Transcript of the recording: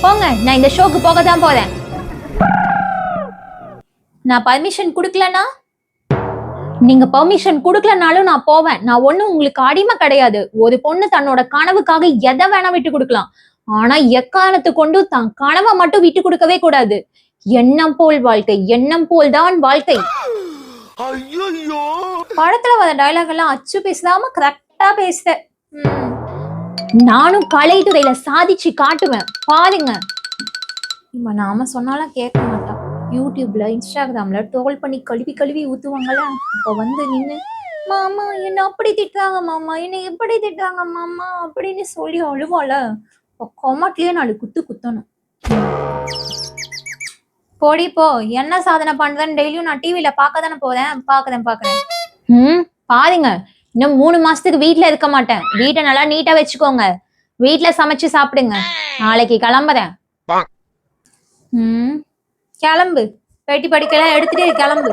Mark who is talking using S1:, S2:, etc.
S1: போங்க, நான் இந்த ஷோக்கு போக தான் போறேன். நான் பர்மிஷன் குடுக்கலனா நீங்க பர்மிஷன் குடுக்கலனாலும் நான் போவேன். நான் ஒண்ணும் உங்களுக்கு அடிமை கிடையாது. ஒரு பொண்ணு தன்னோட கனவுக்காக எதை வேணா விட்டு கொடுக்கலாம். ஆனா எக்காரணத்தை கொண்டு தன் கனவை மட்டும் விட்டு கொடுக்கவே கூடாது. எண்ணம் போல் வாழ்க்கை, எண்ணம் போல் தான் வாழ்க்கை. படத்துல வர டைலாக் எல்லாம் அச்சு பேசாம கரெக்டா பேசுற. நானும் கலைத்துறையில சாதிச்சு காட்டுவேன், பாருங்க. இவன் நாம சொன்னாலும் கேட்க மாட்டான். யூடியூப்ல இன்ஸ்டாகிராம்ல ட்ரோல் பண்ணி கழுவி கழுவி ஊத்துவாங்கல்ல, இப்ப வந்து நின்று மாமா என்ன அப்படி திட்டுறாங்க மாமா, என்ன எப்படி திட்டுறாங்க மாமா அப்படின்னு சொல்லி அழுவாள. கொமாட்லயே 4 குத்து குத்தணும். போடி போ, என்ன சாதனை பண்றேன்னு டெய்லியும் நான் டிவில பார்க்க தானே போறேன். பாக்குறேன். பாருங்க, இன்னும் 3 மாசத்துக்கு வீட்டுல இருக்க மாட்டேன். வீட்டை நல்லா நீட்டா வச்சுக்கோங்க. வீட்டுல சமைச்சு சாப்பிடுங்க. நாளைக்கு கிளம்புறேன். கிளம்பு, பேட்டி படிக்கலாம் எடுத்துட்டு கிளம்பு.